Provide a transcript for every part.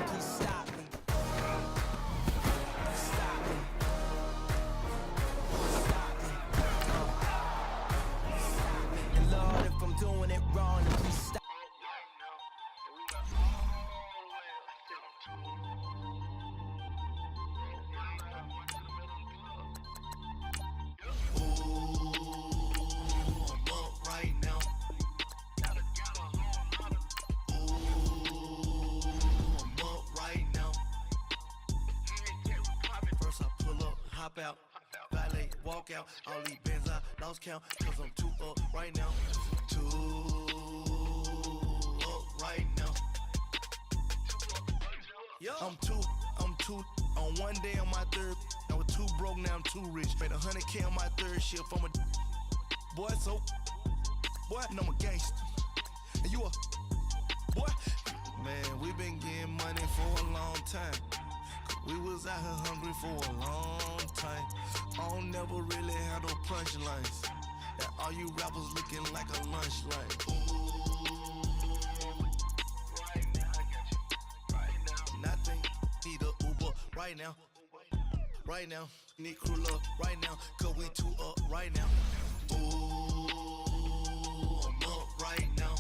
Please stop me. Stop me. Stop me. And Lord, if I'm doing it wrong, then please stop. Hop out, valet, walk out. All these bands I lost count, cause I'm too up right now. Too up right now. Yo, I'm too on one day on my third. I was too broke, now I'm too rich. Made 100K on my third shift. I'm a boy, so boy, and I'm a gangster. And you a boy. Man, we been getting money for a long time. We was out here hungry for a long time. I don't never really have no punchlines. And all you rappers looking like a lunch line. Right now, I got you. Right now. Nothing, need a Uber right now. Right now, need crew love right now. Cause we too up right now. Ooh, I'm up right now.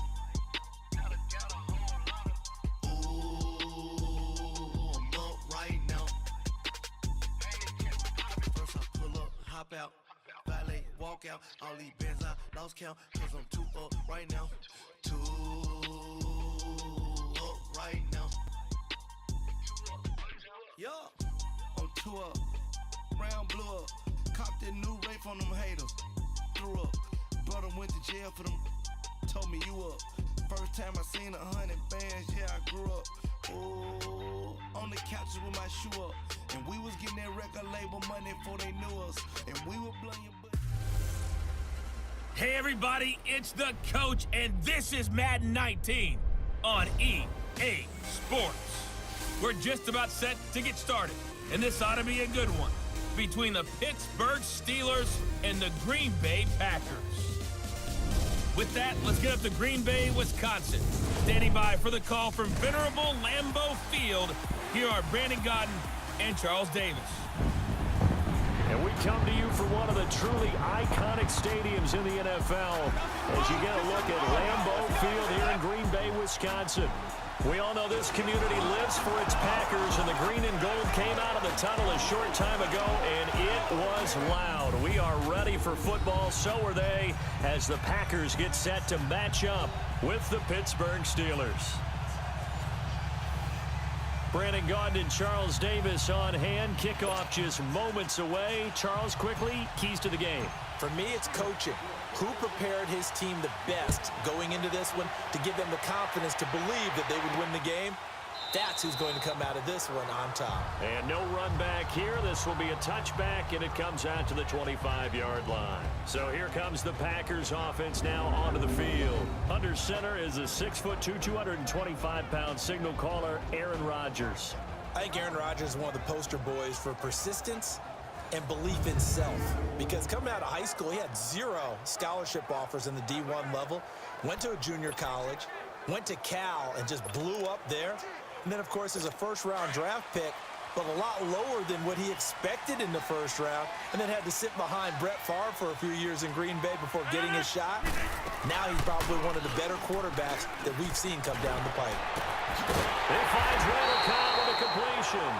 Hop out, valet, walk out. All these bands I lost count, cause I'm too up right now. Too up right now. Yo, I'm too up. Round blew up. Copped that new rape on them haters. Threw up. Brother went to jail for them. Told me you up. First time I seen 100 bands, yeah, I grew up. Oh, on the couches with my shoe up. And we was getting that record label money before they knew us. And we were blowing your butt. Hey everybody, it's the coach, and this is Madden 19 on EA Sports. We're just about set to get started, and this ought to be a good one between the Pittsburgh Steelers and the Green Bay Packers. With that, let's get up to Green Bay, Wisconsin. Standing by for the call from venerable Lambeau Field, here are Brandon Gaudin and Charles Davis. And we come to you from one of the truly iconic stadiums in the NFL as you get a look at Lambeau Field here in Green Bay, Wisconsin. We all know this community lives for its Packers, and the green and gold came out of the tunnel a short time ago, and it was loud. We are ready for football, so are they, as the Packers get set to match up with the Pittsburgh Steelers. Brandon Gaudin and Charles Davis on hand. Kickoff just moments away. Charles, quickly, keys to the game. For me, it's coaching. Who prepared his team the best going into this one to give them the confidence to believe that they would win the game? That's who's going to come out of this one on top. And no run back here. This will be a touchback, and it comes out to the 25-yard line. So here comes the Packers offense now onto the field. Under center is a 6'2", 225-pound signal caller, Aaron Rodgers. I think Aaron Rodgers is one of the poster boys for persistence and belief in self. Because coming out of high school, he had 0 scholarship offers in the D1 level. Went to a junior college, went to Cal, and just blew up there. And then, of course, as a first-round draft pick, but a lot lower than what he expected in the first round, and then had to sit behind Brett Favre for a few years in Green Bay before getting his shot. Now he's probably one of the better quarterbacks that we've seen come down the pipe. He finds Randall Cobb with a completion.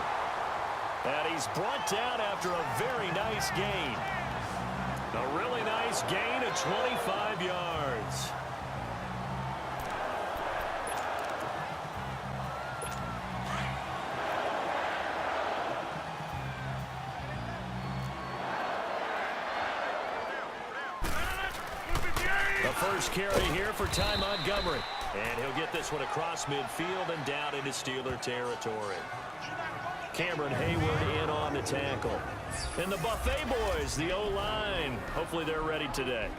And he's brought down after a very nice gain. A really nice gain of 25 yards. The first carry here for Ty Montgomery. And he'll get this one across midfield and down into Steeler territory. Cameron Hayward in on the tackle. And the Buffet boys, the O-line. Hopefully they're ready today.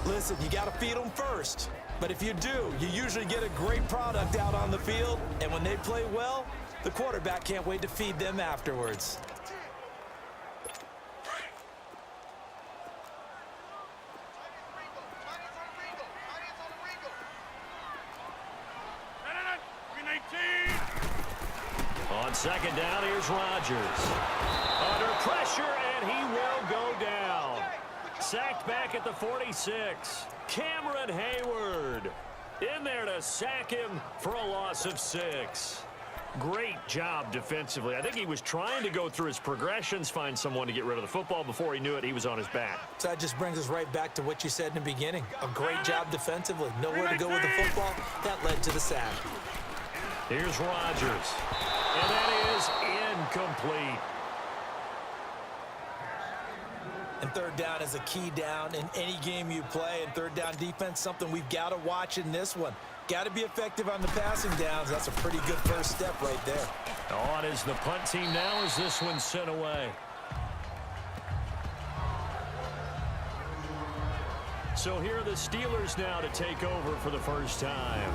Listen, you got to feed them first. But if you do, you usually get a great product out on the field. And when they play well, the quarterback can't wait to feed them afterwards. On second down, here's Rodgers. Under pressure, and he will go down. Sacked back at the 46. Cameron Hayward in there to sack him for a loss of 6. Great job defensively. I think he was trying to go through his progressions, find someone to get rid of the football. Before he knew it, he was on his back. So that just brings us right back to what you said in the beginning. A great job defensively. Nowhere to go with the football. That led to the sack. Here's Rodgers. And that is incomplete. And third down is a key down in any game you play. And third down defense, something we've got to watch in this one. Got to be effective on the passing downs. That's a pretty good first step right there. On is the punt team now as this one's sent away. So here are the Steelers now to take over for the first time.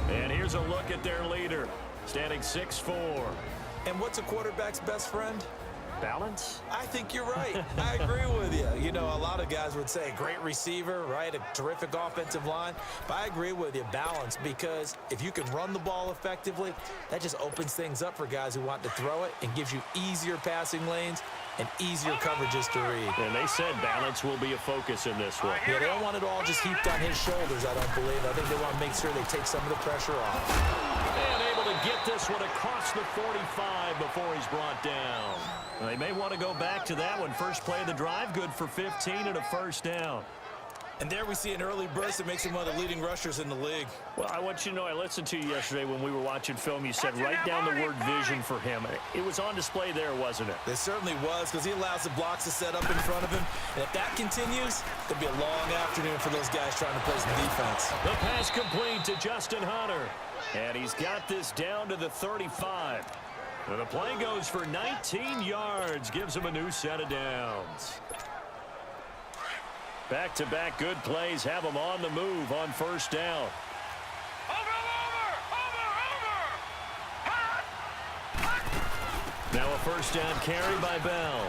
And here's a look at their leader, standing 6'4". And what's a quarterback's best friend? Balance? I think you're right. I agree with you. You know, a lot of guys would say great receiver, right? A terrific offensive line. But I agree with you, balance, because if you can run the ball effectively, that just opens things up for guys who want to throw it and gives you easier passing lanes and easier coverages to read. And they said balance will be a focus in this one. Yeah, they don't want it all just heaped on his shoulders, I don't believe. I think they want to make sure they take some of the pressure off. And able to get this one across the 45 before he's brought down. They may want to go back to that one. First play of the drive, good for 15 and a first down. And there we see an early burst that makes him one of the leading rushers in the league. Well, I want you to know, I listened to you yesterday when we were watching film. You said write down the word vision for him. It was on display there, wasn't it? It certainly was, because he allows the blocks to set up in front of him. And if that continues, it'll be a long afternoon for those guys trying to play some defense. The pass complete to Justin Hunter. And he's got this down to the 35. And the play goes for 19 yards, gives him a new set of downs. Back-to-back good plays have him on the move on first down. Now a first down carry by Bell.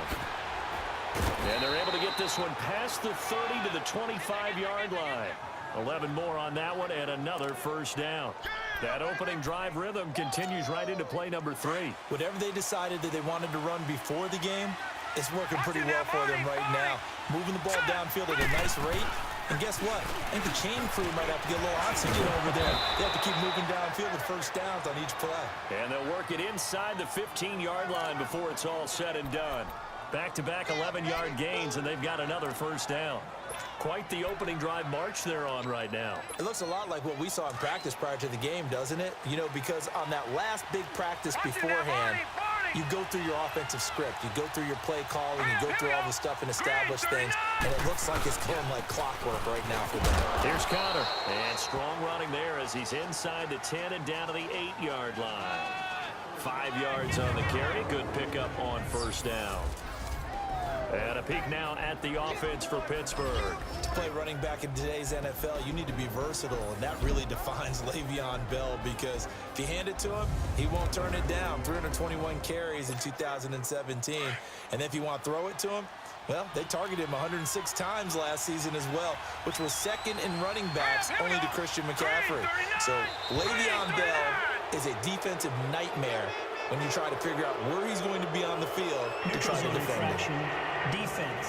And they're able to get this one past the 30 to the 25-yard line. 11 more on that one and another first down. That opening drive rhythm continues right into play number 3. Whatever they decided that they wanted to run before the game, it's working pretty well for them right now. Moving the ball downfield at a nice rate. And guess what? I think the chain crew might have to get a little oxygen over there. They have to keep moving downfield with first downs on each play. And they'll work it inside the 15-yard line before it's all said and done. Back-to-back 11-yard gains, and they've got another first down. Quite the opening drive march they're on right now. It looks a lot like what we saw in practice prior to the game, doesn't it? You know, because on that last big practice beforehand, you go through your offensive script. You go through your play calling. You go through all the stuff and establish things. And it looks like it's going like clockwork right now for them. Here's Connor. And strong running there as he's inside the 10 and down to the 8-yard line. 5 yards on the carry. Good pickup on first down. And a peek now at the offense for Pittsburgh. To play running back in today's NFL, you need to be versatile, and that really defines Le'Veon Bell, because if you hand it to him, he won't turn it down. 321 carries in 2017. And if you want to throw it to him, well, they targeted him 106 times last season as well, which was second in running backs only to Christian McCaffrey. So Le'Veon Bell is a defensive nightmare when you try to figure out where he's going to be on the field to try to defend it. Defense.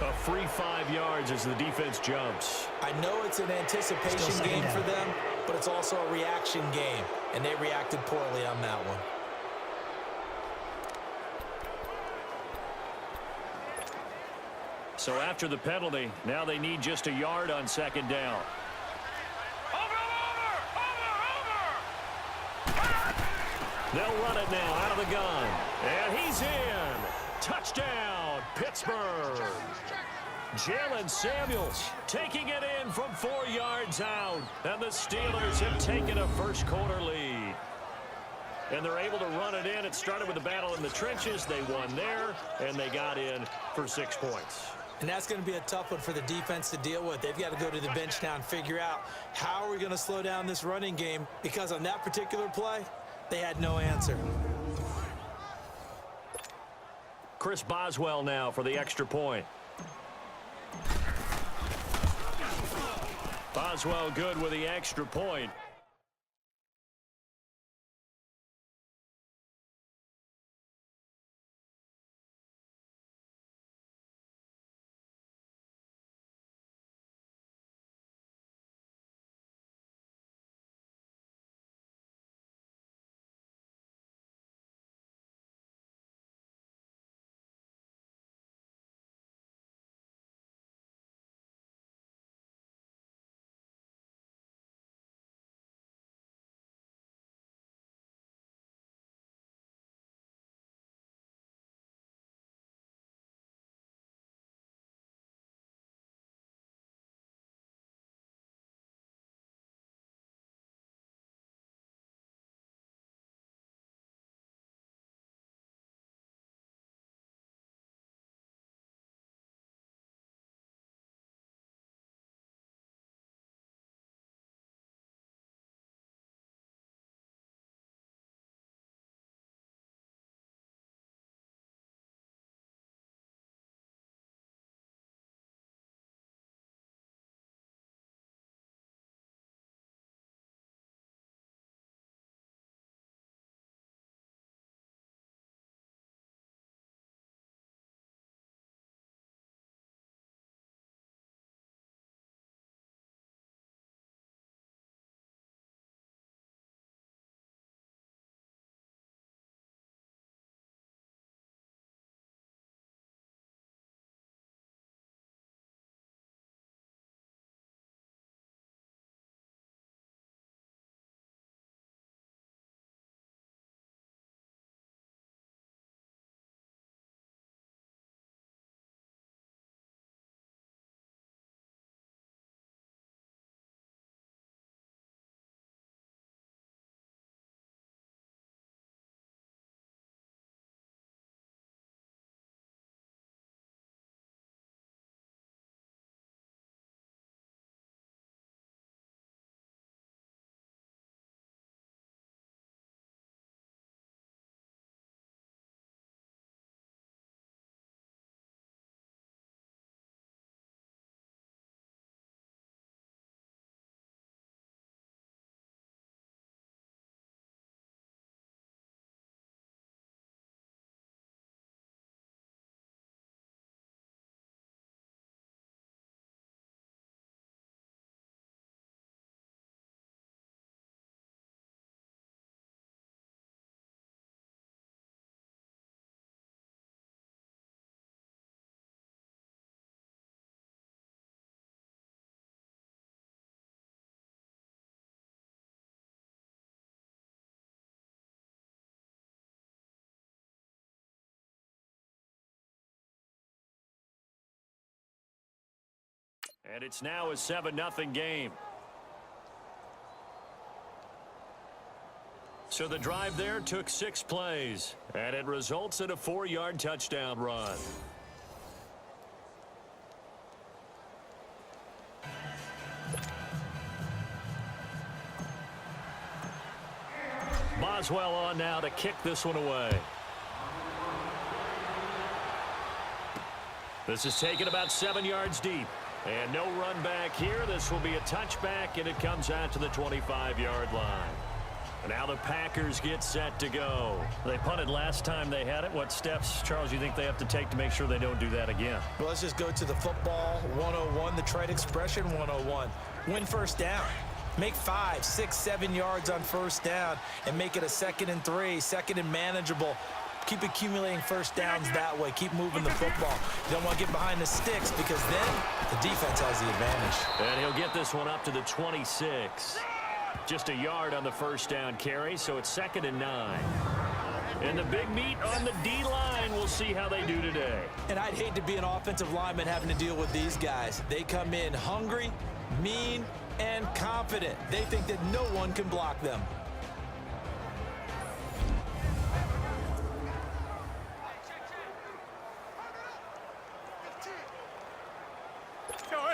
A free 5 yards as the defense jumps. I know it's an anticipation game for them, but it's also a reaction game, and they reacted poorly on that one. So after the penalty, now they need just a yard on second down. They'll run it now out of the gun. And he's in. Touchdown, Pittsburgh. Jalen Samuels taking it in from 4 yards out. And the Steelers have taken a first quarter lead. And they're able to run it in. It started with a battle in the trenches. They won there, and they got in for 6 points. And that's going to be a tough one for the defense to deal with. They've got to go to the bench now and figure out how are we going to slow down this running game, because on that particular play, they had no answer. Chris Boswell now for the extra point. Boswell good with the extra point. And it's now a 7-0 game. So the drive there took 6 plays, and it results in a 4-yard touchdown run. Boswell on now to kick this one away. This is taken about 7 yards deep. And no run back here. This will be a touchback, and it comes out to the 25-yard line. And now the Packers get set to go. They punted last time they had it. What steps, Charles, you think they have to take to make sure they don't do that again? Well, let's just go to the football 101, the trade expression 101. Win first down. Make 5, 6, 7 yards on first down and make it a 2nd and 3, 2nd and manageable. Keep accumulating first downs that way. Keep moving the football. You don't want to get behind the sticks because then the defense has the advantage. And he'll get this one up to the 26. Just a yard on the first down carry, so it's 2nd and 9. And the big meat on the D-line. We'll see how they do today. And I'd hate to be an offensive lineman having to deal with these guys. They come in hungry, mean, and confident. They think that no one can block them.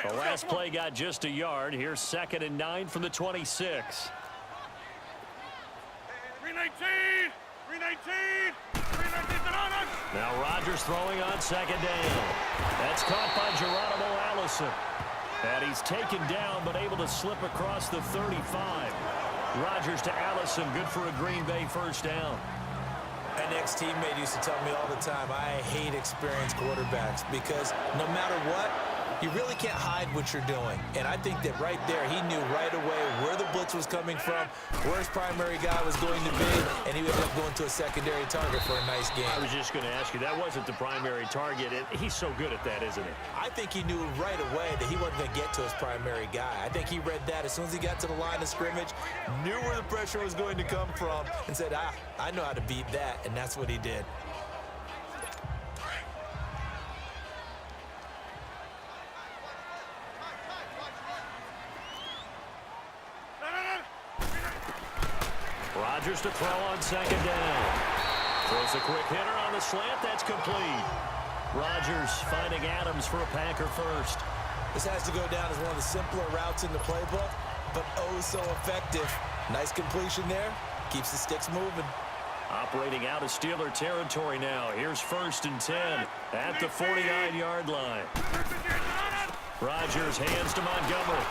The last play got just a yard. Here's 2nd and 9 from the 26. 319! 319! 319! Now Rodgers throwing on 2nd down. That's caught by Geronimo Allison. And he's taken down, but able to slip across the 35. Rodgers to Allison, good for a Green Bay first down. An ex-teammate used to tell me all the time, I hate experienced quarterbacks because no matter what, you really can't hide what you're doing. And I think that right there, he knew right away where the blitz was coming from, where his primary guy was going to be, and he ended up going to a secondary target for a nice game. I was just going to ask you, that wasn't the primary target. He's so good at that, isn't he? I think he knew right away that he wasn't going to get to his primary guy. I think he read that as soon as he got to the line of scrimmage, knew where the pressure was going to come from, and said, I know how to beat that, and that's what he did. Rodgers to throw on second down. Throws a quick hitter on the slant. That's complete. Rodgers finding Adams for a Packer first. This has to go down as one of the simpler routes in the playbook, but oh so effective. Nice completion there. Keeps the sticks moving. Operating out of Steeler territory now. Here's 1st and 10 at the 49-yard line. Rodgers hands to Montgomery.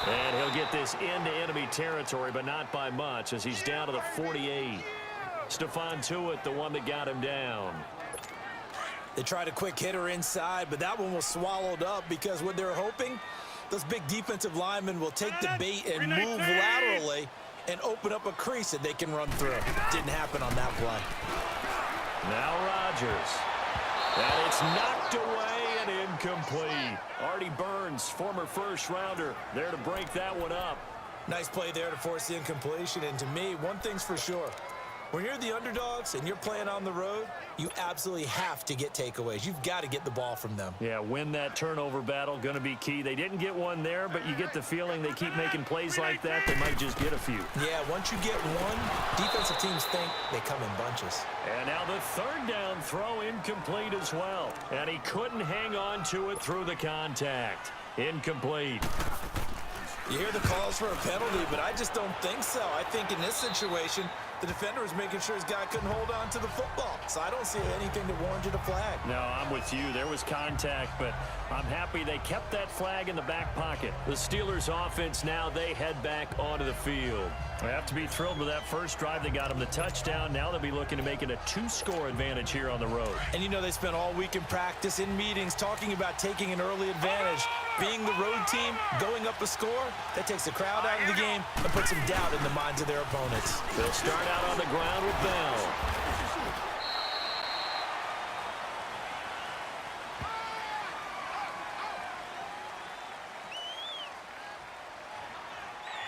And he'll get this into enemy territory, but not by much as he's down to the 48. Stephon Tuitt, the one that got him down. They tried a quick hitter inside, but that one was swallowed up because what they're hoping, those big defensive linemen will take the bait and move laterally and open up a crease that they can run through. Didn't happen on that play. Now Rodgers. And it's knocked away and incomplete. Artie Burns, former first-rounder, there to break that one up. Nice play there to force the incompletion. And to me, one thing's for sure. When you're the underdogs and you're playing on the road, you absolutely have to get takeaways. You've got to get the ball from them. Yeah, win that turnover battle, going to be key. They didn't get one there, but you get the feeling they keep making plays like that, they might just get a few. Yeah, once you get one, defensive teams think they come in bunches. And now the 3rd down throw incomplete as well. And he couldn't hang on to it through the contact. Incomplete. You hear the calls for a penalty, but I just don't think so. I think in this situation, the defender was making sure his guy couldn't hold on to the football. So I don't see anything that warranted a flag. No, I'm with you. There was contact, but I'm happy they kept that flag in the back pocket. The Steelers offense now, they head back onto the field. They have to be thrilled with that first drive. They got them the touchdown. Now they'll be looking to make it a 2-score advantage here on the road. And you know they spent all week in practice, in meetings, talking about taking an early advantage. Being the road team, going up a score, that takes the crowd out of the game and puts some doubt in the minds of their opponents. They'll start out on the ground with Bell.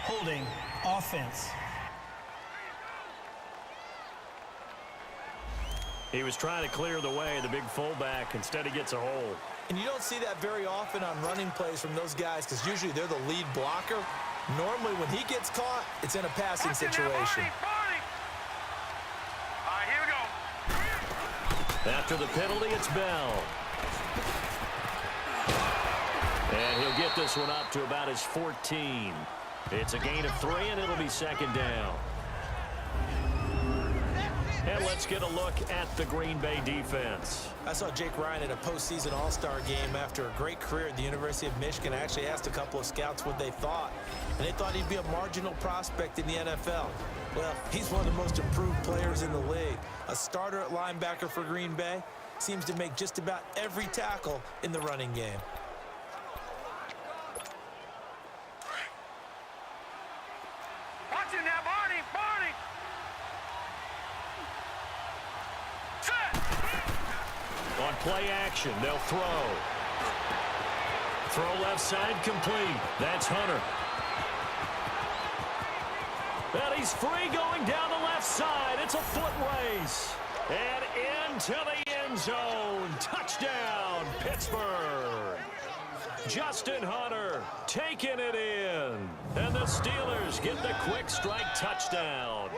Holding offense. He was trying to clear the way, the big fullback. Instead, he gets a hold. And you don't see that very often on running plays from those guys because usually they're the lead blocker. Normally, when he gets caught, it's in a passing situation. Here we go. After the penalty, it's Bell. And he'll get this one up to about his 14. It's a gain of 3, and it'll be 2nd down. And let's get a look at the Green Bay defense. I saw Jake Ryan at a postseason All-Star game after a great career at the University of Michigan. I actually asked a couple of scouts what they thought, and they thought he'd be a marginal prospect in the NFL. Well, he's one of the most improved players in the league. A starter at linebacker for Green Bay, seems to make just about every tackle in the running game. Watch it now, Barney. On play action, they'll throw. Throw left side complete. That's Hunter. And he's free going down the left side. It's a foot race. And into the end zone. Touchdown, Pittsburgh. Justin Hunter taking it in. And the Steelers get the quick strike touchdown.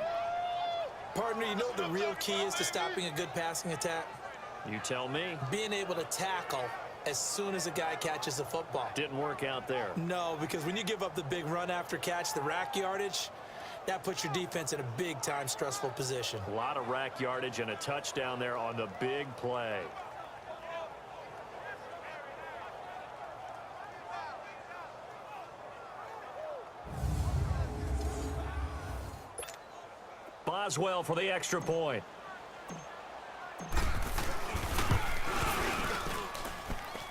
Partner, you know what the real key is to stopping a good passing attack? You tell me. Being able to tackle as soon as a guy catches the football. Didn't work out there. No, because when you give up the big run after catch, the rack yardage, that puts your defense in a big-time stressful position. A lot of rack yardage and a touchdown there on the big play. Boswell for the extra point.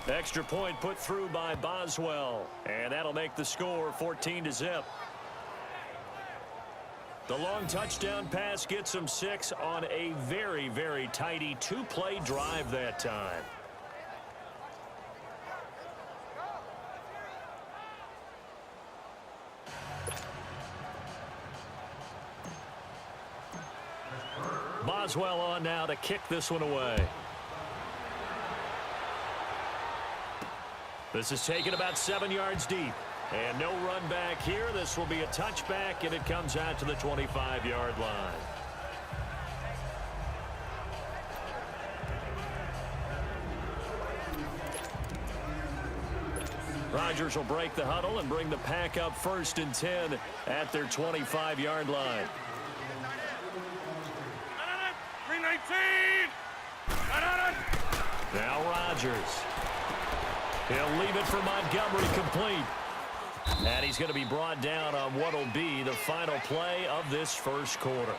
Extra point put through by Boswell. And that'll make the score 14-0. The long touchdown pass gets them 6 on a very, very tidy two-play drive that time. Boswell on now to kick this one away. This is taken about 7 yards deep. And no run back here. This will be a touchback, and it comes out to the 25-yard line. Rodgers will break the huddle and bring the pack up 1st and 10 at their 25-yard line. 319. Now Rodgers. He'll leave it for Montgomery complete. And he's going to be brought down on what will be the final play of this first quarter.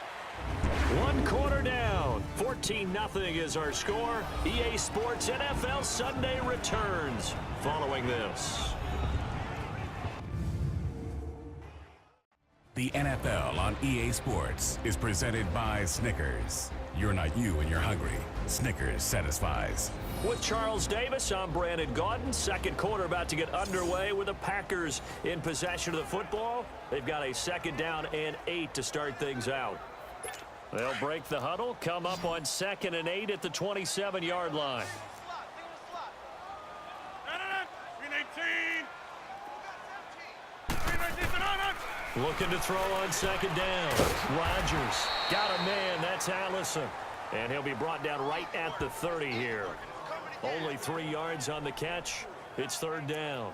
1 quarter down. 14-0 is our score. EA Sports NFL Sunday returns following this. The NFL on EA Sports is presented by Snickers. You're not you when you're hungry. Snickers satisfies. With Charles Davis, I'm Brandon Gaudin. Second quarter about to get underway with the Packers in possession of the football. They've got a 2nd down and 8 to start things out. They'll break the huddle, come up on 2nd and 8 at the 27-yard line. 319. Looking to throw on 2nd down. Rodgers got a man. That's Allison. And he'll be brought down right at the 30 here. Only 3 yards on the catch. It's 3rd down.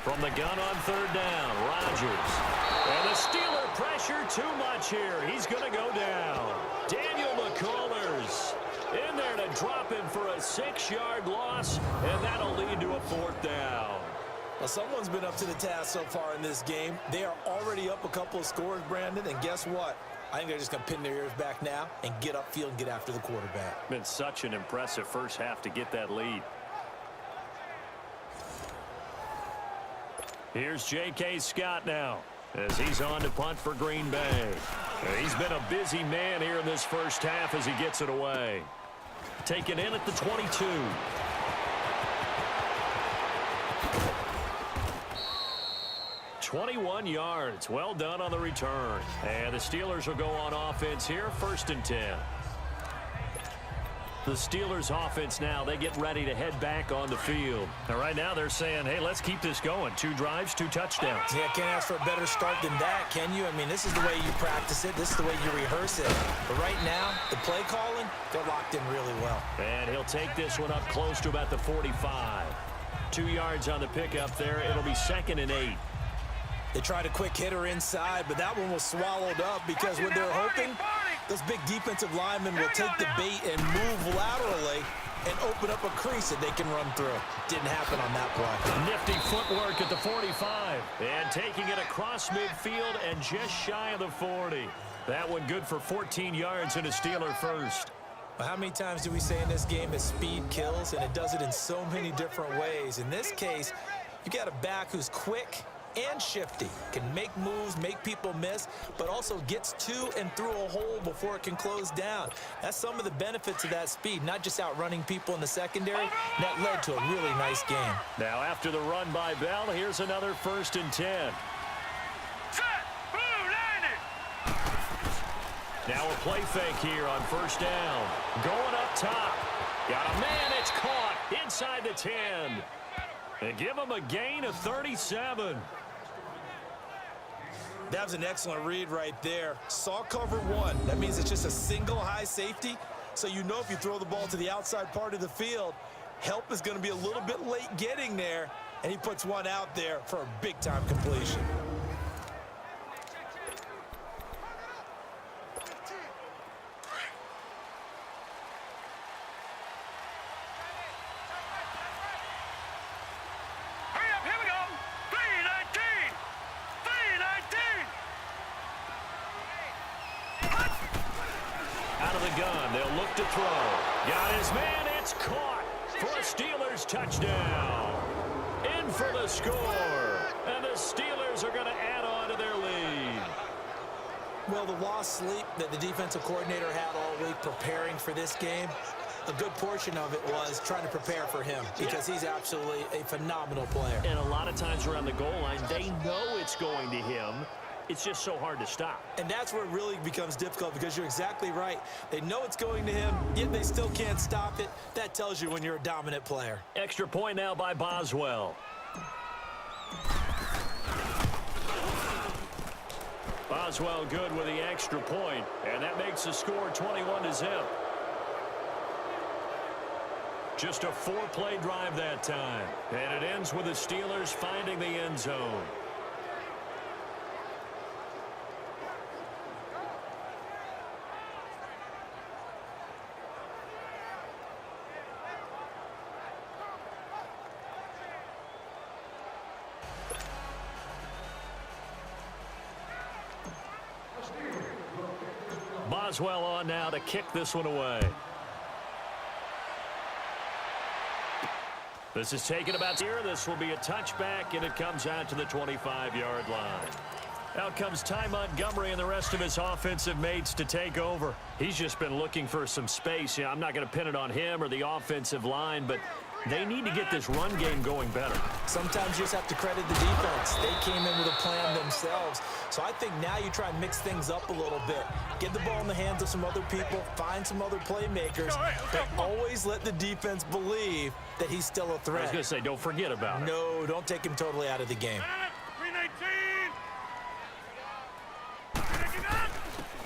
From the gun on 3rd down, Rodgers. And the Steeler pressure too much here. He's going to go down. Daniel McCullers in there to drop him for a 6-yard loss, and that'll lead to a 4th down. Well, someone's been up to the task so far in this game. They are already up a couple of scores, Brandon, and guess what? I think they're just going to pin their ears back now and get upfield and get after the quarterback. Been such an impressive first half to get that lead. Here's J.K. Scott now as he's on to punt for Green Bay. He's been a busy man here in this first half as he gets it away. Taken in at the 22. "21 yards. Well done on the return. And the Steelers will go on offense here, 1st and 10. The Steelers offense now, they get ready to head back on the field. And right now they're saying, hey, let's keep this going. 2 drives, 2 touchdowns. Yeah, can't ask for a better start than that, can you? I mean, this is the way you practice it. This is the way you rehearse it. But right now, the play calling, they're locked in really well. And he'll take this one up close to about the 45. 2 yards on the pickup there. It'll be 2nd and 8. They tried a quick hitter inside, but that one was swallowed up because what they're hoping, those big defensive linemen will take the bait and move laterally and open up a crease that they can run through. Didn't happen on that play. Nifty footwork at the 45. And taking it across midfield and just shy of the 40. That one good for 14 yards and a Steeler first. Well, how many times do we say in this game that speed kills, and it does it in so many different ways? In this case, you got a back who's quick and shifty, can make moves, make people miss, but also gets to and through a hole before it can close down. That's some of the benefits of that speed, not just outrunning people in the secondary. That led to a really nice game. Now after the run by Bell, here's another 1st and 10. Set. Boom. Landed. Now a play fake here on 1st down. Going up top. Got a man, it's caught inside the 10. They give him a gain of 37. That was an excellent read right there. Saw cover 1. That means it's just a single high safety. So you know if you throw the ball to the outside part of the field, help is going to be a little bit late getting there. and he puts one out there for a big-time completion. Hurry up, here we go. 319. 319. Out of the gun, they'll look to throw. Got his man, it's caught for a Steelers touchdown. In for the score, and the Steelers are going to add on to their lead. Well, the lost sleep that the defensive coordinator had all week preparing for this game, a good portion of it was trying to prepare for him because he's absolutely a phenomenal player. And a lot of times around the goal line, they know it's going to him. It's just so hard to stop. And that's where it really becomes difficult because you're exactly right. They know it's going to him, yet they still can't stop it. That tells you when you're a dominant player. Extra point now by Boswell. Boswell good with the extra point, and that makes the score 21-0. Just a 4-play drive that time, and it ends with the Steelers finding the end zone. Boswell on now to kick this one away. This is taken about here. This will be a touchback, and it comes out to the 25-yard line. Out comes Ty Montgomery and the rest of his offensive mates to take over. He's just been looking for some space. I'm not going to pin it on him or the offensive line, but they need to get this run game going better. Sometimes you just have to credit the defense. They came in with a plan themselves. So I think now you try and mix things up a little bit. Get the ball in the hands of some other people, find some other playmakers, but always let the defense believe that he's still a threat. I was going to say, don't forget about it. No, don't take him totally out of the game. 319.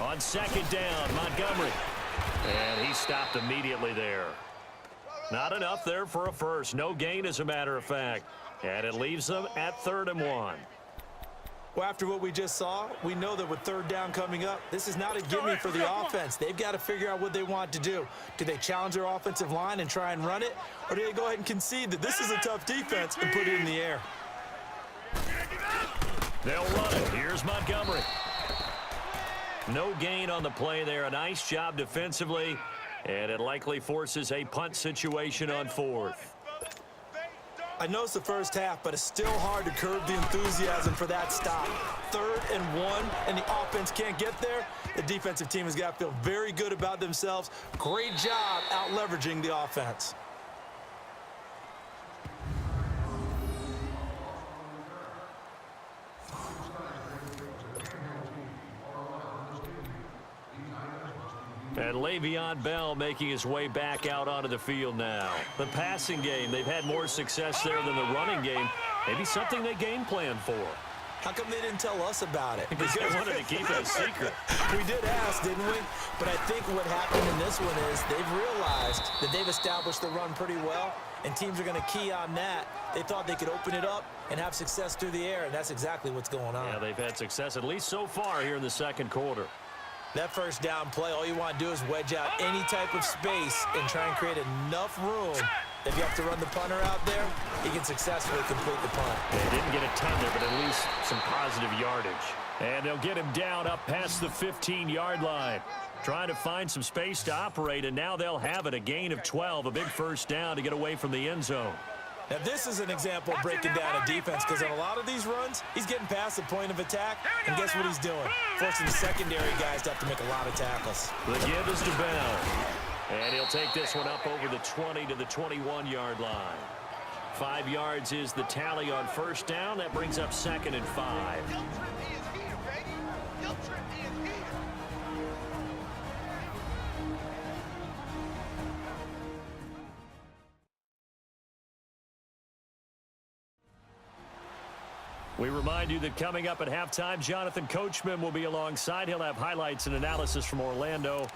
On second down, Montgomery. And he stopped immediately there. Not enough there for a first. No gain, as a matter of fact. And it leaves them at 3rd and 1. Well, after what we just saw, we know that with 3rd down coming up, this is not a gimme for the offense. They've got to figure out what they want to do. Do they challenge their offensive line and try and run it? Or do they go ahead and concede that this is a tough defense and put it in the air? They'll run it. Here's Montgomery. No gain on the play there. A nice job defensively. And it likely forces a punt situation on 4th. I know it's the first half, but it's still hard to curb the enthusiasm for that stop. 3rd and 1, and the offense can't get there. The defensive team has got to feel very good about themselves. Great job out leveraging the offense. And Le'Veon Bell making his way back out onto the field now. The passing game, they've had more success there than the running game. Maybe something they game plan for. How come they didn't tell us about it? Because they wanted to keep it a secret. We did ask, didn't we? But I think what happened in this one is they've realized that they've established the run pretty well, and teams are going to key on that. They thought they could open it up and have success through the air, and that's exactly what's going on. Yeah, they've had success, at least so far here in the second quarter. That first down play, all you want to do is wedge out any type of space and try and create enough room. If you have to run the punter out there, he can successfully complete the punt. They didn't get a ton there, but at least some positive yardage. And they'll get him down up past the 15-yard line. Trying to find some space to operate, and now they'll have it. A gain of 12, a big first down to get away from the end zone. Now, this is an example of breaking down a defense because on a lot of these runs, he's getting past the point of attack, and guess what he's doing? Forcing the secondary guys to have to make a lot of tackles. The give is to Bell. And he'll take this one up over the 20 to the 21-yard line. 5 yards is the tally on first down. That brings up 2nd and 5. We remind you that coming up at halftime, Jonathan Coachman will be alongside. He'll have highlights and analysis from Orlando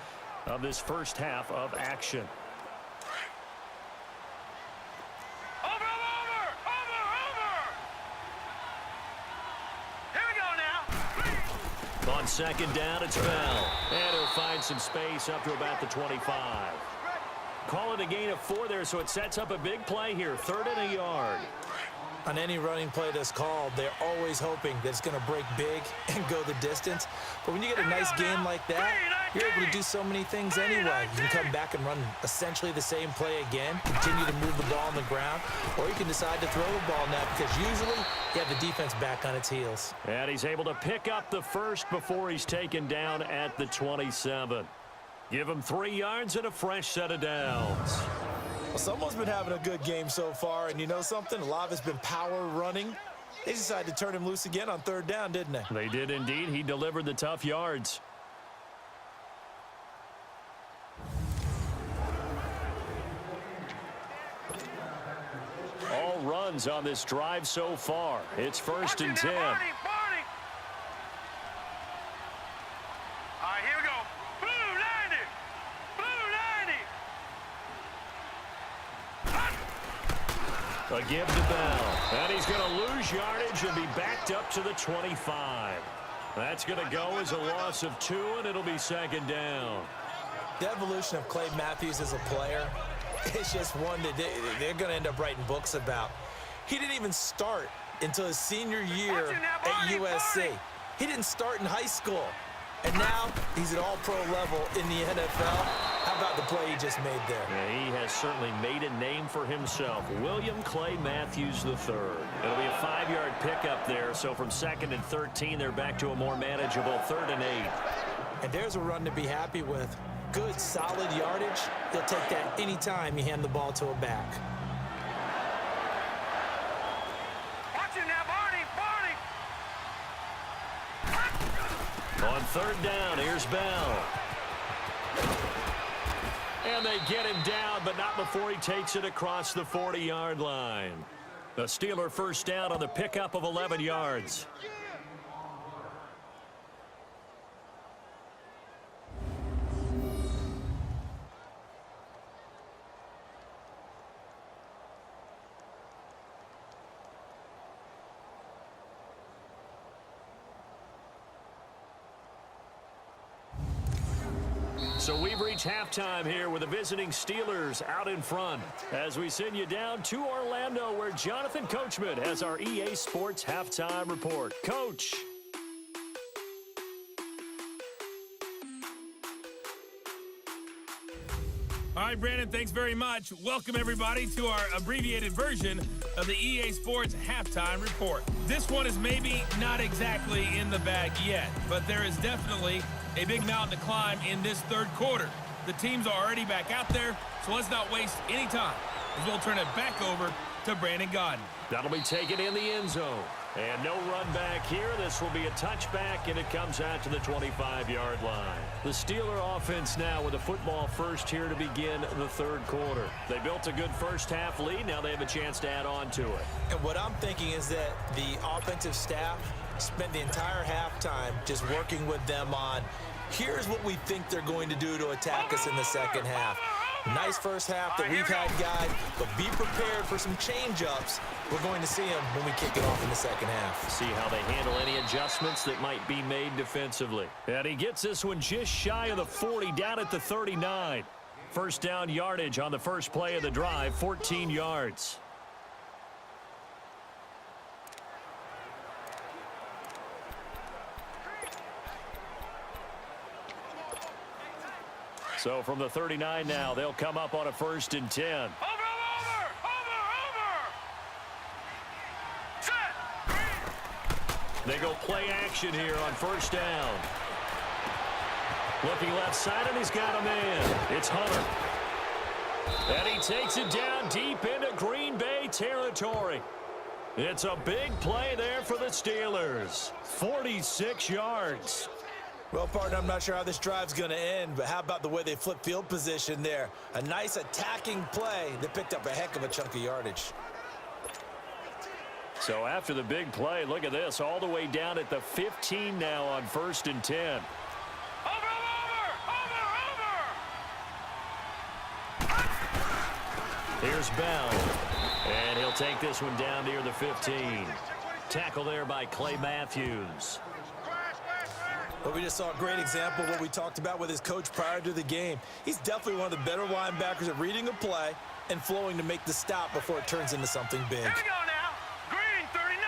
of this first half of action. Over! On second down, it's Bell. And he'll find some space up to about the 25. Call it a gain of 4 there, so it sets up a big play here. 3rd and a yard. On any running play that's called, they're always hoping that it's going to break big and go the distance. But when you get a nice game like that, you're able to do so many things anyway. You can come back and run essentially the same play again, continue to move the ball on the ground, or you can decide to throw the ball now because usually you have the defense back on its heels. And he's able to pick up the first before he's taken down at the 27. Give him 3 yards and a fresh set of downs. Well, someone's been having a good game so far, and you know something? A lot of it's been power running. They decided to turn him loose again on 3rd down, didn't they? They did indeed. He delivered the tough yards. All runs on this drive so far. It's 1st and 10. All right, here we go. Blue 90. Blue 90. A give to Bell. And he's going to lose yardage and be backed up to the 25. That's going to go as a loss of 2, and it'll be 2nd down. The evolution of Clay Matthews as a player, it's just one that they're going to end up writing books about. He didn't even start until his senior year at USC. He didn't start in high school. And now he's at all-pro level in the NFL. How about the play he just made there? Yeah, he has certainly made a name for himself. William Clay Matthews III. It'll be a 5-yard pickup there, so from 2nd and 13, they're back to a more manageable 3rd and 8. And there's a run to be happy with. Good, solid yardage. They'll take that anytime you hand the ball to a back. Watch it now, Barney. On 3rd down, here's Bell. And they get him down, but not before he takes it across the 40-yard line. The Steeler 1st down on the pickup of 11 yards. So we've reached halftime here with the visiting Steelers out in front as we send you down to Orlando where Jonathan Coachman has our EA Sports Halftime Report. Coach. All right, Brandon, thanks very much. Welcome, everybody, to our abbreviated version of the EA Sports Halftime Report. This one is maybe not exactly in the bag yet, but there is definitely a big mountain to climb in this 3rd quarter. The teams are already back out there, so let's not waste any time as we'll turn it back over to Brandon Gaudin. That'll be taken in the end zone. And no run back here. This will be a touchback, and it comes out to the 25-yard line. The Steeler offense now with a football first here to begin the 3rd quarter. They built a good first-half lead. Now they have a chance to add on to it. And what I'm thinking is that the offensive staff spent the entire halftime just working with them on, here's what we think they're going to do to attack us in the 2nd half. Nice first half that we've had, guys, but be prepared for some change-ups. We're going to see them when we kick it off in the 2nd half. See how they handle any adjustments that might be made defensively. And he gets this one just shy of the 40, down at the 39. 1st down yardage on the first play of the drive, 14 yards. So from the 39 now, they'll come up on a 1st and 10. Over. Set. They go play action here on 1st down. Looking left side, and he's got a man. It's Hunter. And he takes it down deep into Green Bay territory. It's a big play there for the Steelers. 46 yards. Well, partner, I'm not sure how this drive's going to end, but how about the way they flip field position there? A nice attacking play that picked up a heck of a chunk of yardage. So after the big play, look at this, all the way down at the 15 now on 1st and 10. Over. Here's Bell, and he'll take this one down near the 15. Tackle there by Clay Matthews. Well, we just saw a great example of what we talked about with his coach prior to the game. He's definitely one of the better linebackers at reading a play and flowing to make the stop before it turns into something big. Here we go now. Green 39.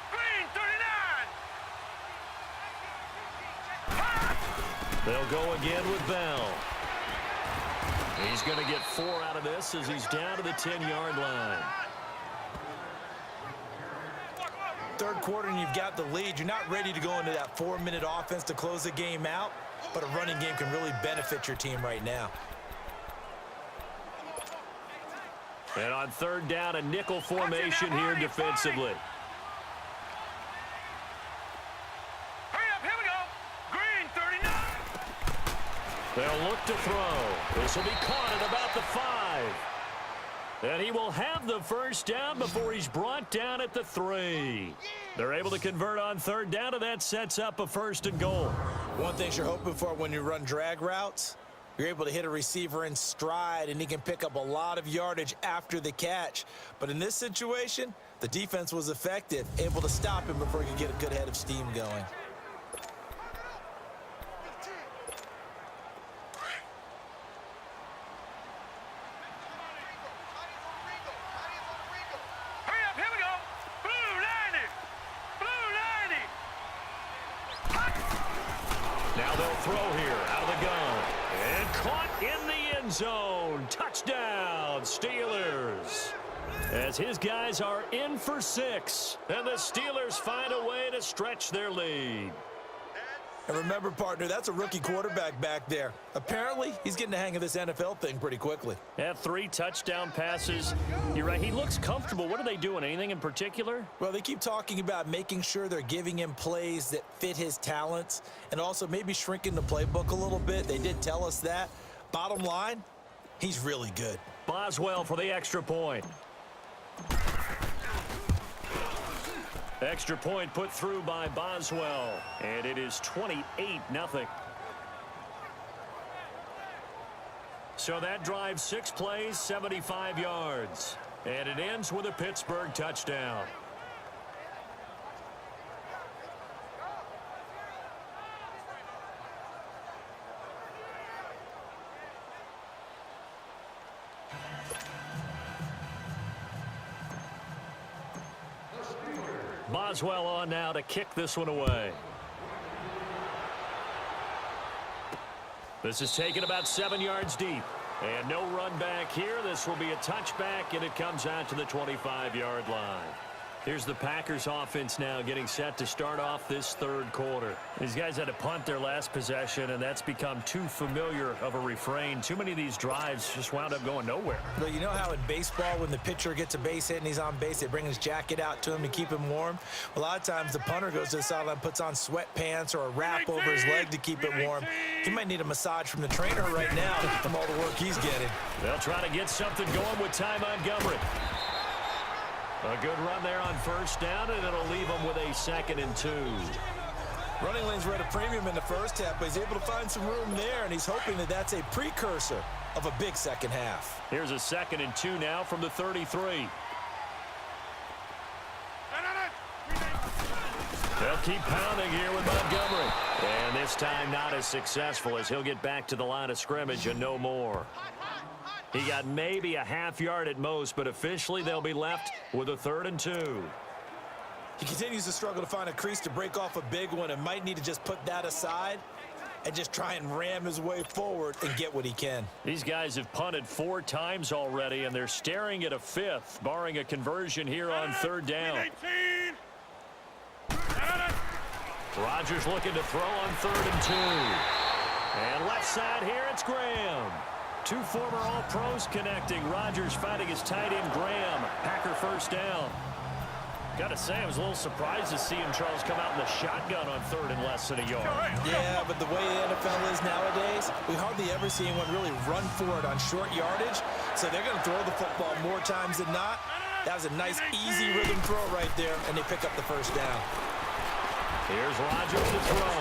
Green 39. They'll go again with Bell. He's going to get 4 out of this as he's down to the 10-yard line. Third quarter and you've got the lead. You're not ready to go into that 4-minute offense to close the game out, but a running game can really benefit your team right now. And on third down, a nickel formation here defensively. Hurry up, here we go. Green 39. They'll look to throw. This will be caught at about the 5. And he will have the first down before he's brought down at the 3. They're able to convert on third down, and that sets up a 1st and goal. One thing you're hoping for when you run drag routes, you're able to hit a receiver in stride, and he can pick up a lot of yardage after the catch. But in this situation, the defense was effective, able to stop him before he could get a good head of steam going. Hurry up, here we go. Blue 90. Blue 90. Now they'll throw here out of the gun. And caught in the end zone. Touchdown, Steelers. As his guys are in for 6. And the Steelers find a way to stretch their lead. And remember, partner, that's a rookie quarterback back there. Apparently, he's getting the hang of this NFL thing pretty quickly. Had 3 touchdown passes. You're right, he looks comfortable. What are they doing? Anything in particular? Well, they keep talking about making sure they're giving him plays that fit his talents and also maybe shrinking the playbook a little bit. They did tell us that. Bottom line, he's really good. Boswell for the extra point. Extra point put through by Boswell, and it is 28-0. So that drives 6 plays, 75 yards, and it ends with a Pittsburgh touchdown. Boswell on now to kick this one away. This is taken about 7 yards deep. And no run back here. This will be a touchback, and it comes out to the 25-yard line. Here's the Packers offense now getting set to start off this third quarter. These guys had to punt their last possession, and that's become too familiar of a refrain. Too many of these drives just wound up going nowhere. But you know how in baseball, when the pitcher gets a base hit and he's on base, they bring his jacket out to him to keep him warm? A lot of times the punter goes to the sideline, puts on sweatpants or a wrap over his leg to keep it warm. He might need a massage from the trainer right now from all the work he's getting. They'll try to get something going with Ty Montgomery. A good run there on first down, and it'll leave them with a 2nd and 2. Running lanes were at a premium in the first half, but he's able to find some room there, and he's hoping that that's a precursor of a big second half. Here's a 2nd and 2 now from the 33. They'll keep pounding here with Montgomery. And this time not as successful as he'll get back to the line of scrimmage and no more. He got maybe a half yard at most, but officially they'll be left with a 3rd and 2. He continues to struggle to find a crease to break off a big one and might need to just put that aside and just try and ram his way forward and get what he can. These guys have punted 4 times already, and they're staring at a 5th, barring a conversion here on 3rd down. Rodgers looking to throw on 3rd and 2. And left side here, it's Graham. 2 former All-Pros connecting. Rodgers fighting his tight end, Graham. Packer first down. Got to say, I was a little surprised to see him, Charles, come out in the shotgun on 3rd and less than a yard. Yeah, but the way the NFL is nowadays, we hardly ever see anyone really run for it on short yardage. So they're going to throw the football more times than not. That was a nice, easy rhythm throw right there, and they pick up the first down. Here's Rodgers to throw.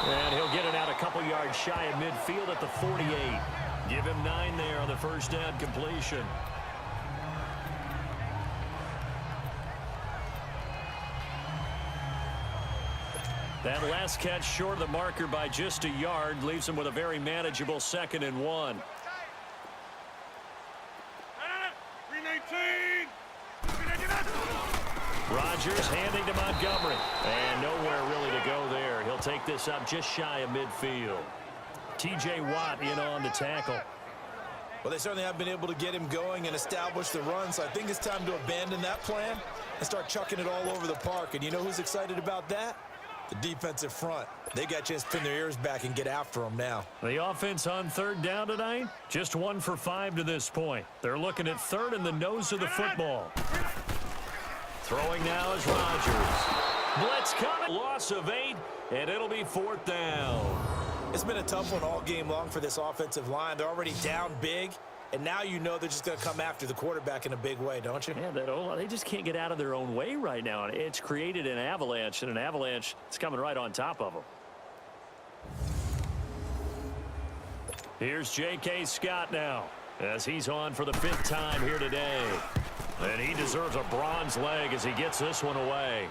And he'll get it out a couple yards shy of midfield at the 48. Give him 9 there on the first down completion. That last catch short of the marker by just a yard leaves him with a very manageable 2nd and 1. 319. Rodgers handing to Montgomery. And nowhere really to go there. He'll take this up just shy of midfield. T.J. Watt in on the tackle. Well, they certainly have been able to get him going and establish the run, so I think it's time to abandon that plan and start chucking it all over the park. And you know who's excited about that? The defensive front. They got a chance to pin their ears back and get after them now. The offense on 3rd down tonight, just 1 for 5 to this point. They're looking at 3rd in the nose of the football. Throwing now is Rodgers. Blitz coming. Loss of 8, and it'll be 4th down. It's been a tough one all game long for this offensive line. They're already down big, and now you know they're just going to come after the quarterback in a big way, don't you? Yeah, they just can't get out of their own way right now. It's created an avalanche, and an avalanche is coming right on top of them. Here's J.K. Scott now, as he's on for the 5th time here today. And he deserves a bronze leg as he gets this one away.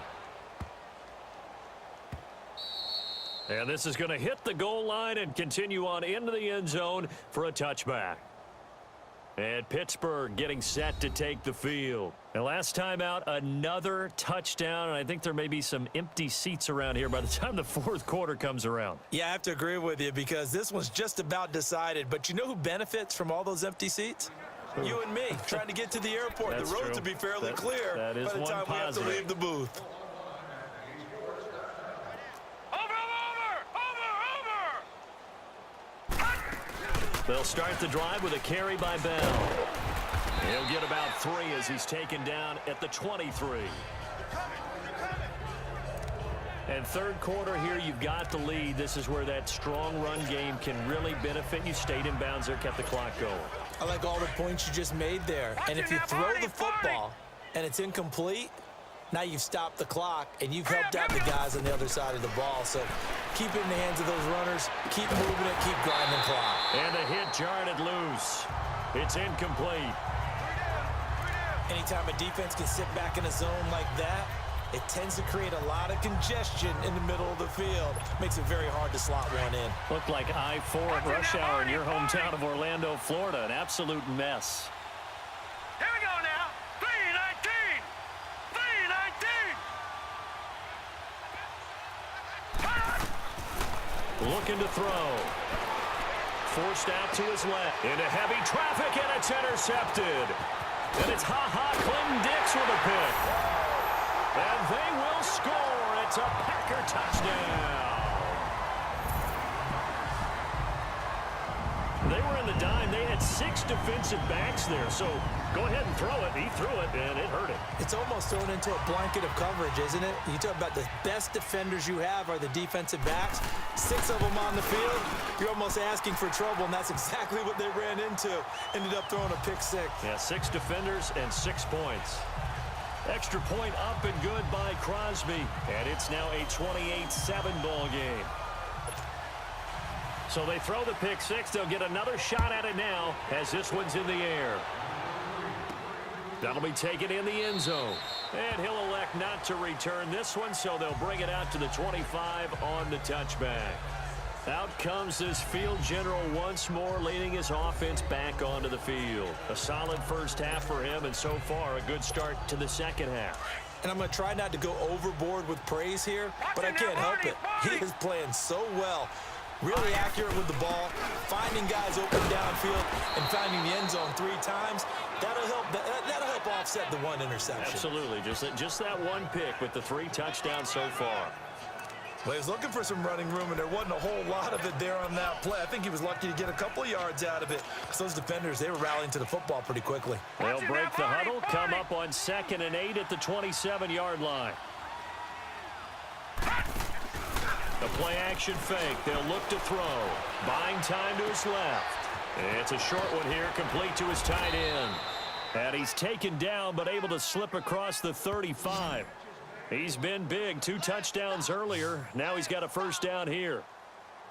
And this is going to hit the goal line and continue on into the end zone for a touchback. And Pittsburgh getting set to take the field. And last time out, another touchdown. And I think there may be some empty seats around here by the time the 4th quarter comes around. Yeah, I have to agree with you because this one's just about decided. But you know who benefits from all those empty seats? You and me, trying to get to the airport. That's the road true. to be fairly clear that is by the time we have to leave the booth. They'll start the drive with a carry by Bell. He'll get about 3 as he's taken down at the 23. And 3rd quarter here, you've got the lead. This is where that strong run game can really benefit you. Stayed in bounds there, kept the clock going. I like all the points you just made there. And if you throw the football and it's incomplete, now you've stopped the clock and you've helped out the guys on the other side of the ball. So keep it in the hands of those runners. Keep moving it. Keep grinding the clock. And the hit jarred it loose. It's incomplete. Anytime a defense can sit back in a zone like that, it tends to create a lot of congestion in the middle of the field. Makes it very hard to slot one in. Looked like I-4 at rush hour in your hometown of Orlando, Florida. An absolute mess. Here we go now. 319. 319. Looking to throw. Forced out to his left. Into heavy traffic, and it's intercepted. And it's Clinton Dix with a pick. And they will score. It's a Packer touchdown. They were in the dime. They had 6 defensive backs there. So go ahead and throw it. He threw it, and it hurt him. It's almost thrown into a blanket of coverage, isn't it? You talk about the best defenders you have are the defensive backs. 6 of them on the field. You're almost asking for trouble, and that's exactly what they ran into. Ended up throwing a pick 6. Yeah, 6 defenders and 6 points. Extra point up and good by Crosby. And it's now a 28-7 ball game. So they throw the pick 6. They'll get another shot at it now as this one's in the air. That'll be taken in the end zone. And he'll elect not to return this one, so they'll bring it out to the 25 on the touchback. Out comes this field general once more, leading his offense back onto the field. A solid first half for him, and so far a good start to the second half. And I'm going to try not to go overboard with praise here, but I can't help it. He is playing so well. Really accurate with the ball, finding guys open downfield, and finding the end zone 3 times. That'll help offset the 1 interception. Absolutely. Just that 1 pick with the 3 touchdowns so far. Well, he was looking for some running room, and there wasn't a whole lot of it there on that play. I think he was lucky to get a couple of yards out of it. So those defenders, they were rallying to the football pretty quickly. They'll break the huddle, come up on 2nd and 8 at the 27-yard line. A play-action fake. They'll look to throw. Buying time to his left. It's a short one here, complete to his tight end. And he's taken down, but able to slip across the 35. He's been big. 2 touchdowns earlier. Now he's got a first down here.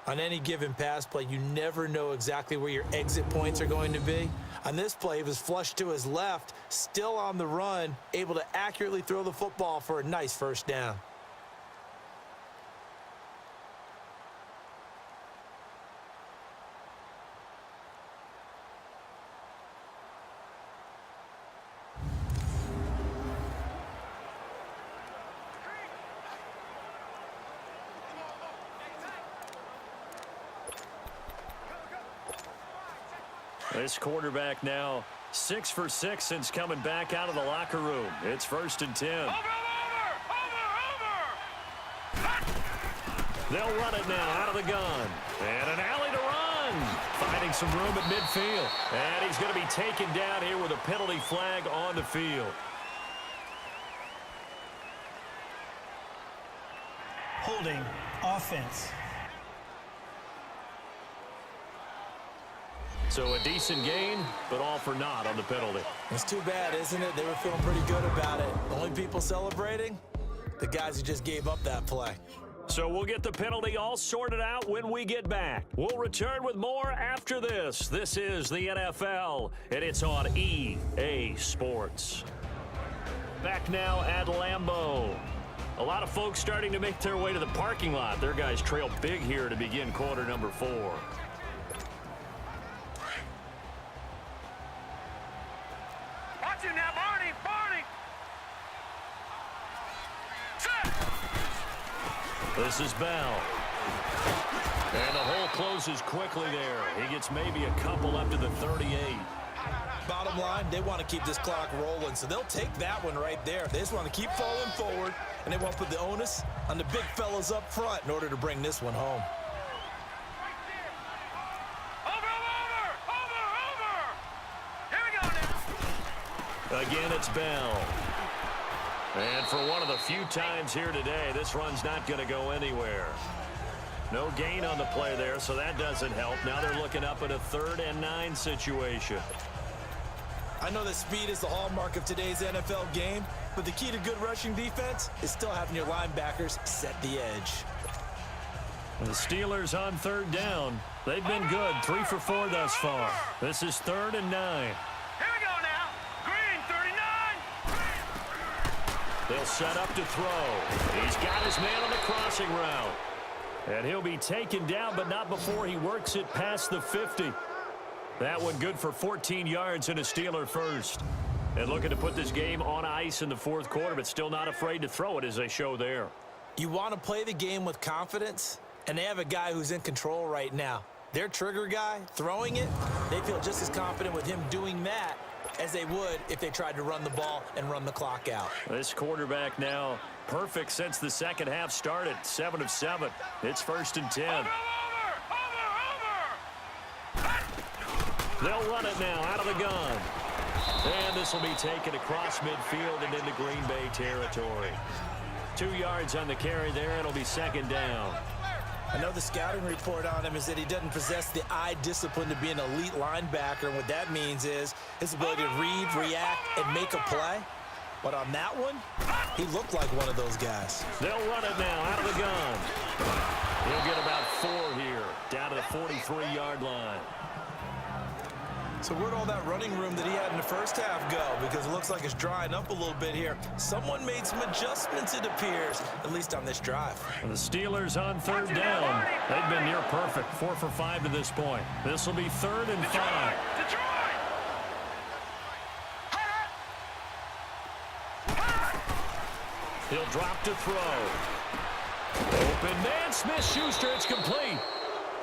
On any given pass play, you never know exactly where your exit points are going to be. On this play, he was flushed to his left, still on the run, able to accurately throw the football for a nice first down. This quarterback now 6 for 6 since coming back out of the locker room. It's 1st and 10. Over! They'll run it now out of the gun. And an alley to run. Finding some room at midfield. And he's going to be taken down here with a penalty flag on the field. Holding offense. So a decent gain, but all for naught on the penalty. It's too bad, isn't it? They were feeling pretty good about it. Only people celebrating? The guys who just gave up that play. So we'll get the penalty all sorted out when we get back. We'll return with more after this. This is the NFL, and it's on EA Sports. Back now at Lambeau. A lot of folks starting to make their way to the parking lot. Their guys trail big here to begin quarter number 4. Watch it now, Barney! This is Bell. And the hole closes quickly there. He gets maybe a couple up to the 38. Bottom line, they want to keep this clock rolling, so they'll take that one right there. They just want to keep falling forward, and they want to put the onus on the big fellas up front in order to bring this one home. Here we go now. Again, it's Bell. And for one of the few times here today, this run's not going to go anywhere. No gain on the play there, so that doesn't help. Now they're looking up at a 3rd and 9 situation. I know that speed is the hallmark of today's NFL game, but the key to good rushing defense is still having your linebackers set the edge. The Steelers on 3rd down. They've been good, 3 for 4 thus far. This is 3rd and 9. Here we go now. Green, 39. They'll set up to throw. He's got his man on the crossing route. And he'll be taken down, but not before he works it past the 50. That one good for 14 yards and a Steeler first. And looking to put this game on ice in the 4th quarter, but still not afraid to throw it as they show there. You want to play the game with confidence, and they have a guy who's in control right now. Their trigger guy, throwing it, they feel just as confident with him doing that as they would if they tried to run the ball and run the clock out. This quarterback now perfect since the second half started, 7 of 7. It's 1st and 10. They'll run it now out of the gun. And this will be taken across midfield and into Green Bay territory. 2 yards on the carry there. It'll be 2nd down. I know the scouting report on him is that he doesn't possess the eye discipline to be an elite linebacker. And what that means is his ability to read, react, and make a play. But on that one, he looked like one of those guys. They'll run it now out of the gun. He'll get about 4 here, down to the 43-yard line. So where'd all that running room that he had in the first half go? Because it looks like it's drying up a little bit here. Someone made some adjustments, it appears, at least on this drive. And the Steelers on 3rd down. They've been near perfect, 4 for 5 to this point. This will be 3rd and 5. He'll drop to throw. Open man, Smith-Schuster, it's complete.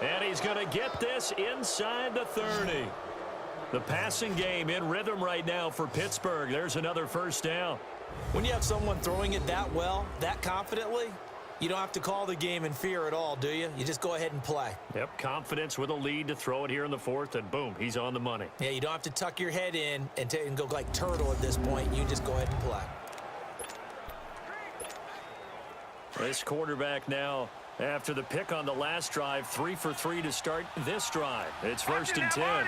And he's going to get this inside the 30. The passing game in rhythm right now for Pittsburgh. There's another 1st down. When you have someone throwing it that well, that confidently, you don't have to call the game in fear at all, do you? You just go ahead and play. Yep, confidence with a lead to throw it here in the 4th, and boom, he's on the money. Yeah, you don't have to tuck your head in and go like turtle at this point. You just go ahead and play. This quarterback now, after the pick on the last drive, 3 for 3 to start this drive. It's 1st and 10.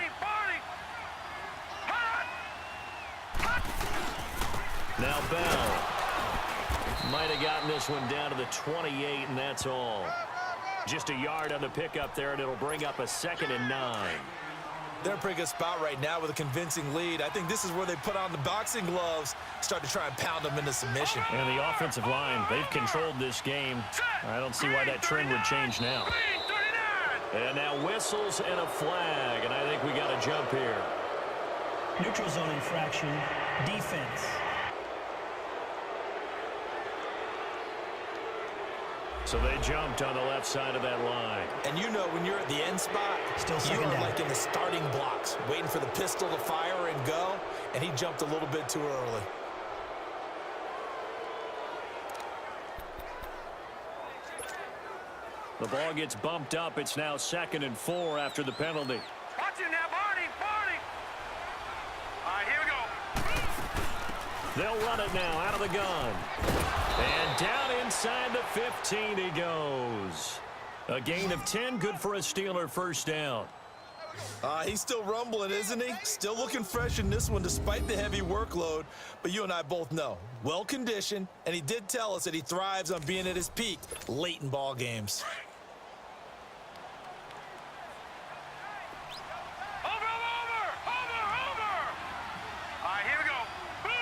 Now Bell might have gotten this one down to the 28, and that's all. Just a yard on the pickup there, and it'll bring up a 2nd and 9. They're in a pretty good spot right now with a convincing lead. I think this is where they put on the boxing gloves, start to try and pound them into submission. And the offensive line, they've controlled this game. I don't see why that trend would change now. And now whistles and a flag, and I think we got a jump here. Neutral zone infraction, defense. So they jumped on the left side of that line. And you know when you're at the end spot, Still you second are down. like in the starting blocks, waiting for the pistol to fire and go, and he jumped a little bit too early. The ball gets bumped up. It's now 2nd and 4 after the penalty. Watch it now, Barney, Barney. All right, here we go. They'll run it now out of the gun. And down inside the 15 he goes. A gain of 10, good for a Steeler first down. He's still rumbling, isn't he? Still looking fresh in this one despite the heavy workload. But you and I both know, well-conditioned, and he did tell us that he thrives on being at his peak late in ball games. Over. All right, here we go. Blue 90.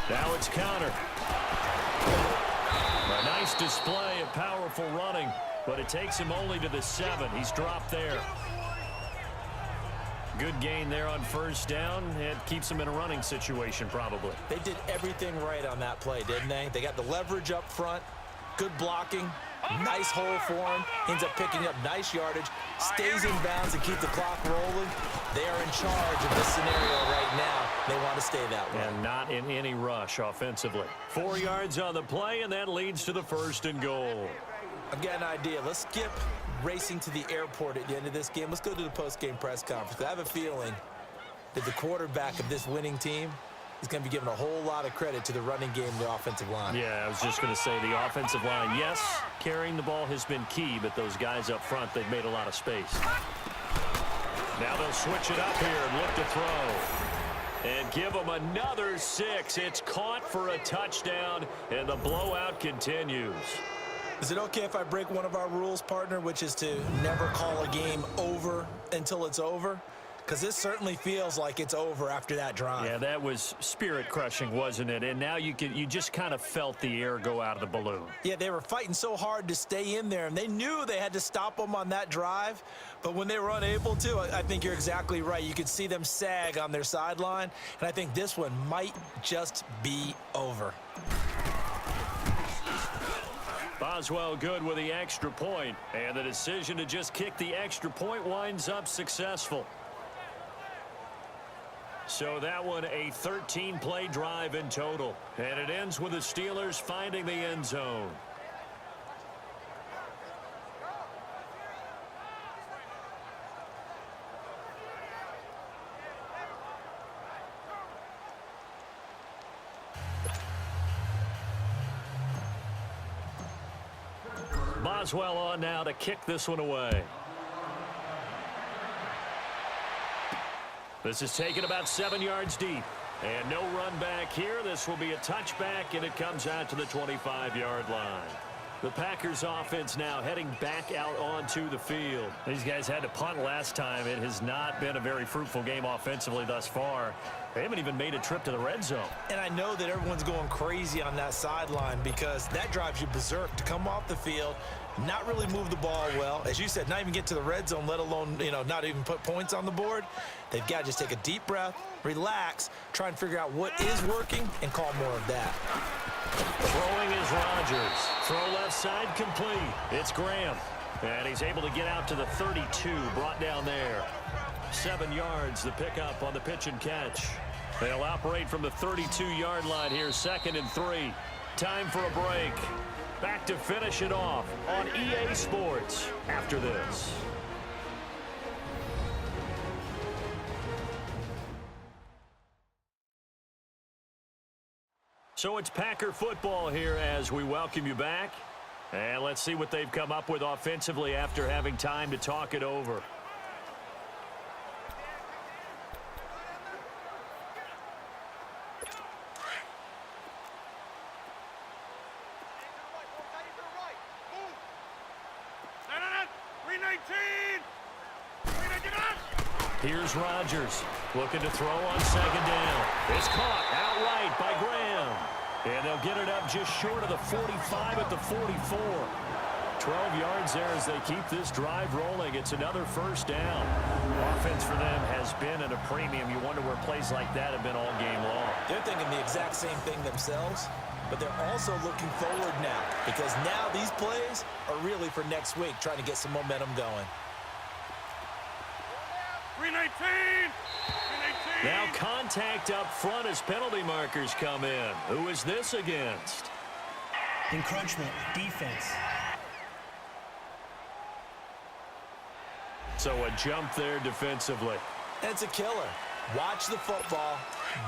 Now it's counter. A nice display of powerful running, but it takes him only to the 7. He's dropped there. Good gain there on first down. It keeps him in a running situation probably. They did everything right on that play, didn't they? They got the leverage up front, good blocking, nice hole for him. Ends up picking up nice yardage, stays in bounds and keep the clock rolling. They are in charge of this scenario right now. They want to stay that way. And not in any rush offensively. 4 yards on the play, and that leads to the 1st and goal. I've got an idea. Let's skip racing to the airport at the end of this game. Let's go to the post-game press conference. I have a feeling that the quarterback of this winning team is going to be giving a whole lot of credit to the running game and the offensive line. Yeah, I was just going to say the offensive line, yes, carrying the ball has been key, but those guys up front, they've made a lot of space. Now they'll switch it up here and look to throw. And give them another 6. It's caught for a touchdown, and the blowout continues. Is it okay if I break one of our rules, partner, which is to never call a game over until it's over? Because this certainly feels like it's over after that drive. Yeah, that was spirit-crushing, wasn't it? And now you just kind of felt the air go out of the balloon. Yeah, they were fighting so hard to stay in there, and they knew they had to stop them on that drive. But when they were unable to, I think you're exactly right. You could see them sag on their sideline, and I think this one might just be over. Boswell good with the extra point, and the decision to just kick the extra point winds up successful. So that one a 13-play drive in total, and it ends with the Steelers finding the end zone. Boswell on now to kick this one away. This is taken about 7 yards deep. And no run back here. This will be a touchback, and it comes out to the 25-yard line. The Packers offense now heading back out onto the field. These guys had to punt last time. It has not been a very fruitful game offensively thus far. They haven't even made a trip to the red zone. And I know that everyone's going crazy on that sideline because that drives you berserk to come off the field, not really move the ball well. As you said, not even get to the red zone, let alone, not even put points on the board. They've got to just take a deep breath, relax, try and figure out what is working, and call more of that. Throwing is Rodgers. Throw left side complete. It's Graham. And he's able to get out to the 32, brought down there. 7 yards, the pickup on the pitch and catch. They'll operate from the 32-yard line here, 2nd and 3. Time for a break. Back to finish it off on EA Sports after this. So it's Packer football here as we welcome you back. And let's see what they've come up with offensively after having time to talk it over. Here's Rodgers looking to throw on 2nd down. It's caught outright by Graham. And they'll get it up just short of the 45 at the 44. 12 yards there as they keep this drive rolling. It's another first down. Offense for them has been at a premium. You wonder where plays like that have been all game long. They're thinking the exact same thing themselves. but they're also looking forward now because now these plays are really for next week, trying to get some momentum going. 319! Now contact up front as penalty markers come in. Who is this against? Encroachment, defense. So a jump there defensively. It's a killer. Watch the football.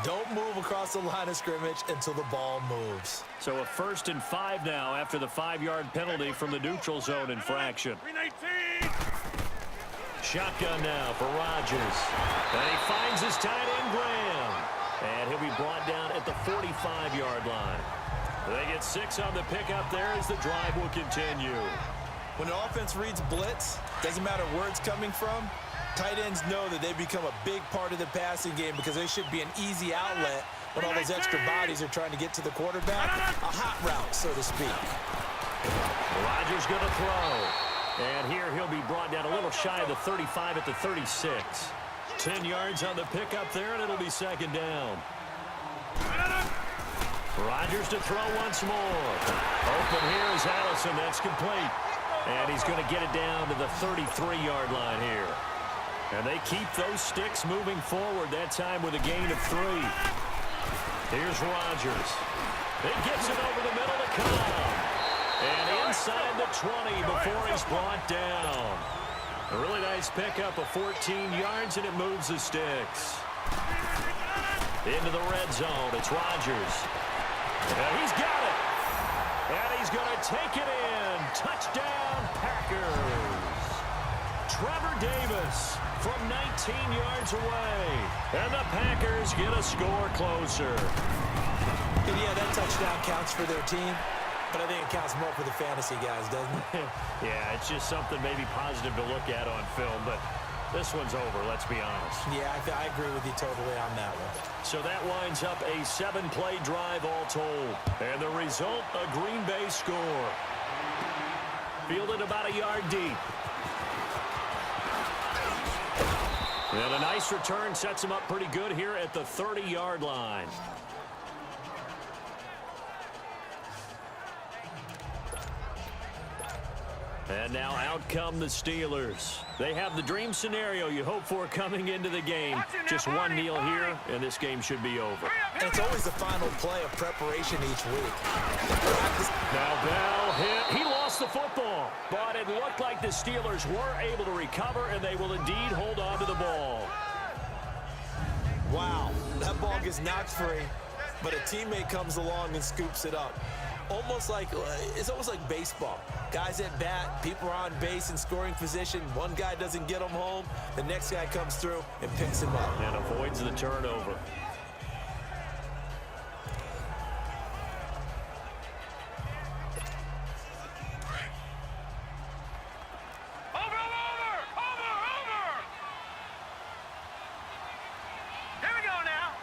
Don't move across the line of scrimmage until the ball moves. So a 1st and 5 now after the 5-yard penalty from the neutral zone infraction. 319! Shotgun now for Rodgers. And he finds his tight end, Graham. And he'll be brought down at the 45-yard line. They get 6 on the pickup there as the drive will continue. When an offense reads blitz, doesn't matter where it's coming from, tight ends know that they become a big part of the passing game because they should be an easy outlet when all those extra bodies are trying to get to the quarterback. A hot route, so to speak. Rodgers going to throw. And here he'll be brought down a little shy of the 35 at the 36. 10 yards on the pickup there, and it'll be 2nd down. Rodgers to throw once more. Open here is Allison. That's complete. And he's going to get it down to the 33-yard line here. And they keep those sticks moving forward, that time with a gain of 3. Here's Rodgers. He gets it over the middle to Cobb. And inside the 20 before he's brought down. A really nice pickup of 14 yards, and it moves the sticks. Into the red zone. It's Rodgers. And he's got it. And he's going to take it in. Touchdown, Packers. Trevor Davis from 19 yards away. And the Packers get a score closer. And yeah, that touchdown counts for their team, but I think it counts more for the fantasy guys, doesn't it? Yeah, it's just something maybe positive to look at on film, but this one's over, let's be honest. Yeah, I agree with you totally on that one. So that winds up a 7-play drive all told. And the result, a Green Bay score. Fielded about a yard deep. And a nice return sets him up pretty good here at the 30-yard line. And now out come the Steelers. They have the dream scenario you hope for coming into the game. Just one kneel here, and this game should be over. And it's always the final play of preparation each week. Now Bell hit. He lost the football, but it looked like the Steelers were able to recover, and they will indeed hold on to the ball. Wow, that ball gets knocked free, but a teammate comes along and scoops it up. It's almost like baseball. Guys at bat, people are on base in scoring position. One guy doesn't get them home. The next guy comes through and picks him up. And avoids the turnover. Over! Here we go now.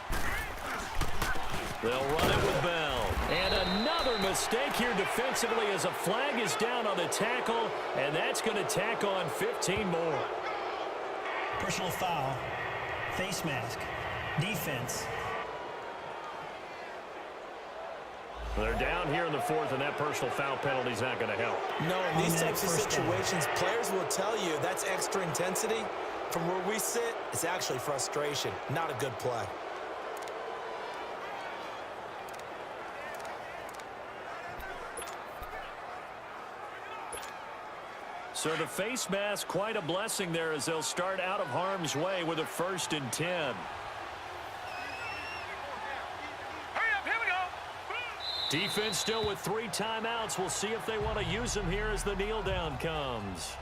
They'll run it with Bell. And another mistake here defensively as a flag is down on the tackle, and that's going to tack on 15 more. Personal foul, face mask, defense. They're down here in the 4th, and that personal foul penalty is not going to help. No, in these types of situations, players will tell you that's extra intensity. From where we sit, it's actually frustration, not a good play. So the face mask, quite a blessing there as they'll start out of harm's way with a 1st and 10. Hurry up, here we go. Defense still with 3 timeouts. We'll see if they want to use them here as the kneel down comes.